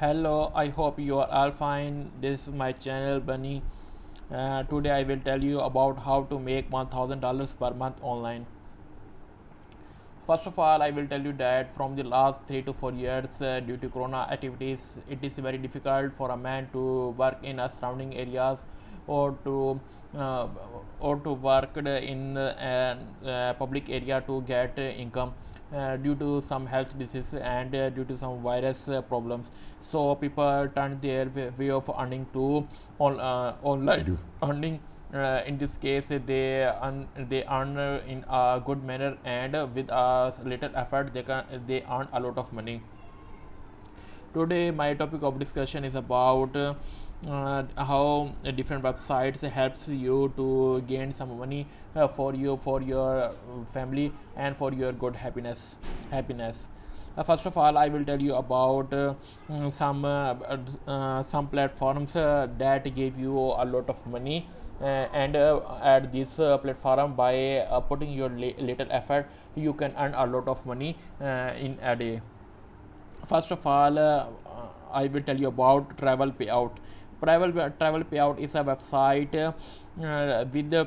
Hello, I hope you are all fine. This is my channel Bunny. Today I will tell you about how to make $1,000 per month online. First of all, I will tell you that from the last 3 to 4 years, due to corona activities, it is very difficult for a man to work in a surrounding areas or to uh, work in public area to get income. Due to some health disease and due to some virus problems, so people turn their way of earning to online earning. In this case, they earn in a good manner, and with a little effort they earn a lot of money. Today, my topic of discussion is about how different websites helps you to gain some money for you, for your family, and for your good happiness. First of all, I will tell you about some platforms that give you a lot of money. And at this platform, by putting your little effort, you can earn a lot of money in a day. First of all, I will tell you about Travel Payout. Travel Payout is a website. With the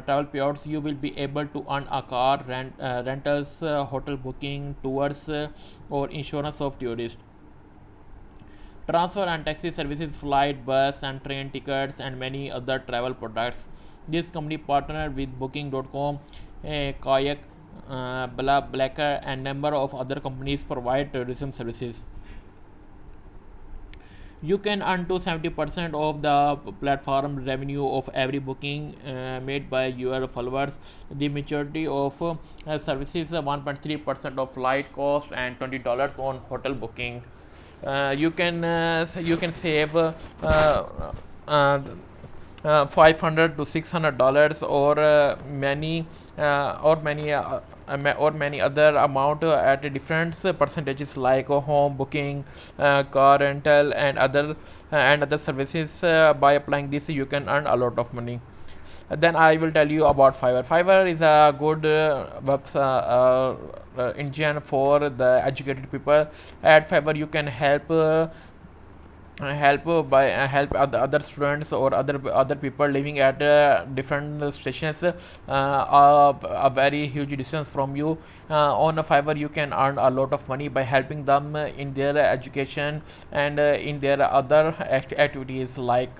travel payouts, you will be able to earn a car rentals, hotel booking, tours, or insurance of tourists, transfer and taxi services, flight, bus, and train tickets, and many other travel products. This company partnered with Booking.com, Kayak, Blacker, and number of other companies provide tourism services. You can earn to 70% of the platform revenue of every booking made by your followers. The majority of services, 1.3% of flight cost, and $20 on hotel booking. You can save 500 to $600, or many other amount at different percentages, like home booking, car rental, and other services. By applying this, you can earn a lot of money. Then I will tell you about Fiverr. Fiverr is a good website engine for the educated people. At Fiverr, you can help other students or other people living at different stations, a very huge distance from you. On a Fiverr, you can earn a lot of money by helping them in their education and in their other activities, like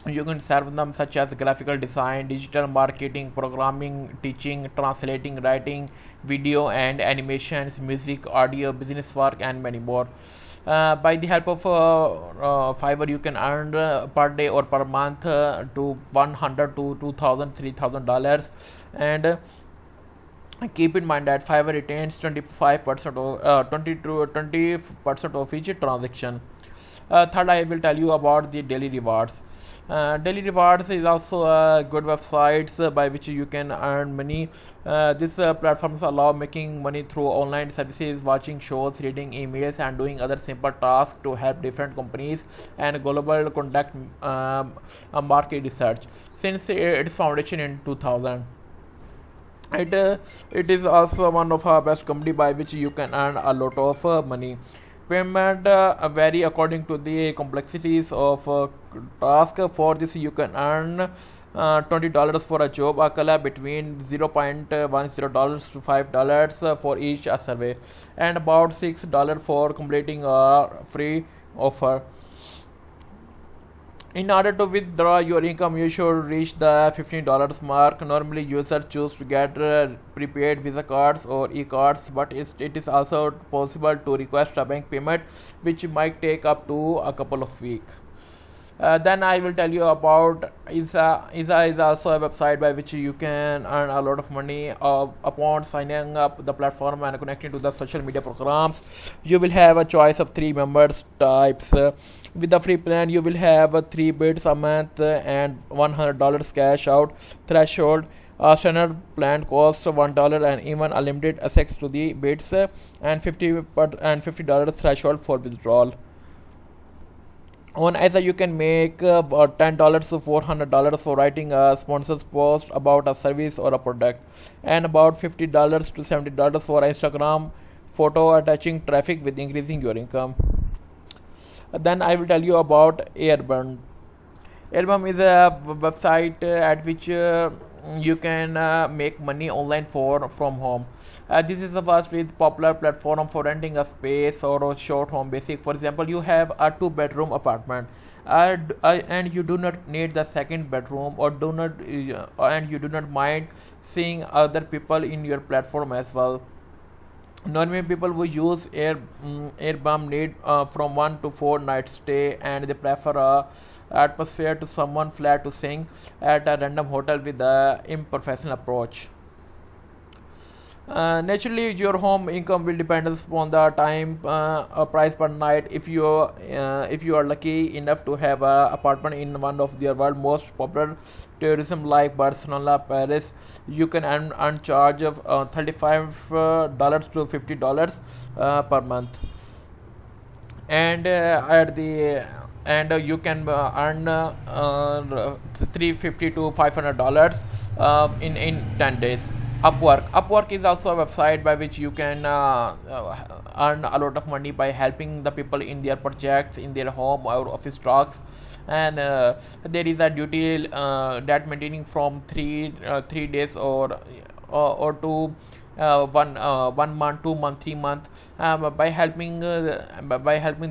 you can serve them such as graphical design, digital marketing, programming, teaching, translating, writing, video and animations, music, audio, business work, and many more. By the help of Fiverr, you can earn per day or per month to 100 to 2,000, $3,000, and keep in mind that Fiverr retains 25% of 20% of each transaction. Third, I will tell you about the Daily Rewards. Daily Rewards is also a good website by which you can earn money. These platforms allow making money through online services, watching shows, reading emails, and doing other simple tasks to help different companies and global conduct market research. Since its foundation in 2000, it is also one of our best company by which you can earn a lot of money. Payment vary according to the complexities of task. For this, you can earn $20 for a job, a color between $0.10 to $5 for each survey, and about $6 for completing a free offer. In order to withdraw your income, you should reach the $15 mark. Normally, users choose to get prepaid Visa cards or e-cards, but it is also possible to request a bank payment, which might take up to a couple of weeks. Then I will tell you about ISA. ISA is also a website by which you can earn a lot of money. Upon signing up the platform and connecting to the social media programs, you will have a choice of 3 members types. With the free plan, you will have 3 bits a month and $100 cash out threshold. A standard plan costs $1 and even unlimited access to the bits and $50 threshold for withdrawal. On ISA, you can make about $10 to $400 for writing a sponsored post about a service or a product, and about $50 to $70 for Instagram photo attaching traffic with increasing your income. Then I will tell you about Airbnb. Airbnb is a website at which you can make money online for from home. This is the first with popular platform for renting a space or a short home basic. For example, you have a two-bedroom apartment, and you do not need the second bedroom, or do not and you do not mind seeing other people in your platform as well. Normally, people who use Airbnb need from 1 to 4 nights stay, and they prefer a atmosphere to someone flat to sing at a random hotel with a improfessional approach. Naturally, your home income will depend upon the time price per night. If you are lucky enough to have a apartment in one of the world most popular tourism like Barcelona, Paris, you can earn charge of $35 to $50 per month, and at the and you can earn 350 to $500 in 10 days. Upwork is also a website by which you can earn a lot of money by helping the people in their projects, in their home or office talks. And there is a duty that maintaining from 3 days or to 1 month, 2 month, 3 month, by helping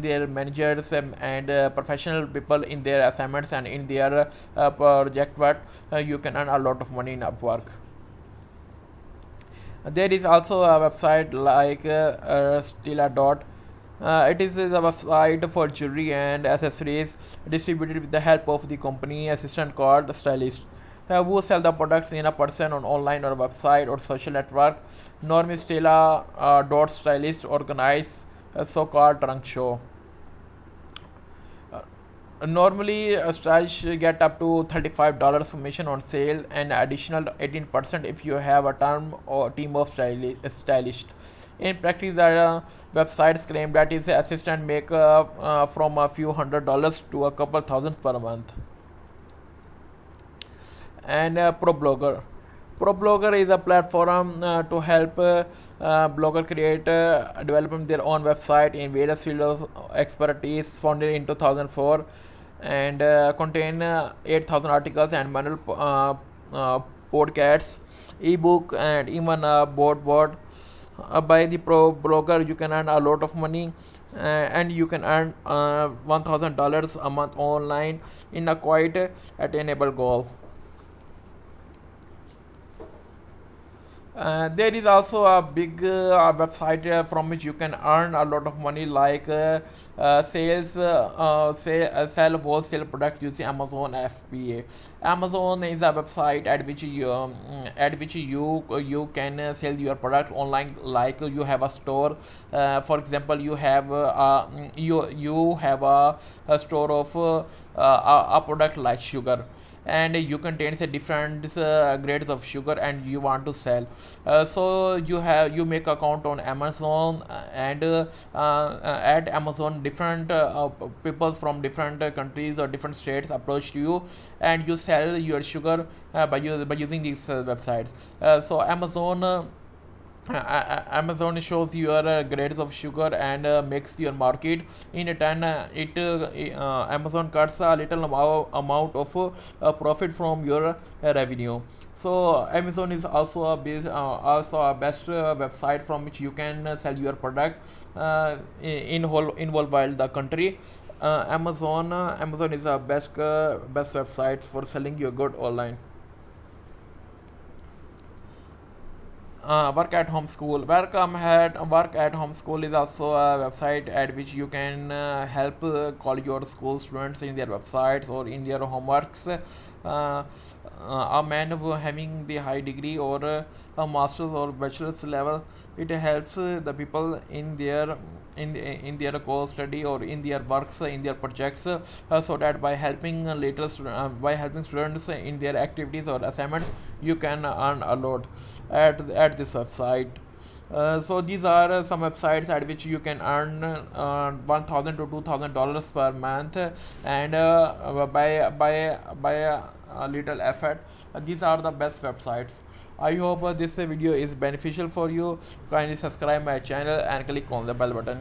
their managers and professional people in their assignments and in their project work. You can earn a lot of money in Upwork. There is also a website like Stila Dot. It is a website for jewelry and accessories distributed with the help of the company assistant called Stylist, who sell the products in a person on online or website or social network. Normally, Stila Dot Stylist organize a so-called trunk show. Normally, stylists get up to $35 commission on sale and additional 18% if you have a term or team of stylists. In practice, the websites claim that its assistant make from a few $100s to a couple thousands per month. And ProBlogger is a platform to help blogger create developing their own website in various fields of expertise. Founded in 2004 and contain 8,000 articles and manual podcasts, ebook, and even a board. By the ProBlogger, you can earn a lot of money, and you can earn $1,000 a month online in a quite attainable goal. There is also a big website from which you can earn a lot of money, like sell wholesale products using Amazon FBA. Amazon is a website at which you can sell your product online, like you have a store. For example, you have you have a store of a product like sugar, and you contains a different grades of sugar and you want to sell. So you make account on Amazon, and at Amazon different people from different countries or different states approach you, and you sell your sugar by using these websites. So Amazon shows your grades of sugar and makes your market. In return, Amazon cuts a little amount of profit from your revenue. So Amazon is also a best website from which you can sell your product in whole world the country. Amazon is a best website for selling your good online. Work at home school. Work at home school is also a website at which you can help call your school students in their websites or in their homeworks. A man who having the high degree or a master's or bachelor's level, it helps the people in their course study or in their works, in their projects, so that by helping students in their activities or assignments, you can earn a lot at this website. So these are some websites at which you can earn $1,000 to $2,000 per month, and by a little effort. These are the best websites. I hope this video is beneficial for you. Kindly subscribe my channel and click on the bell button.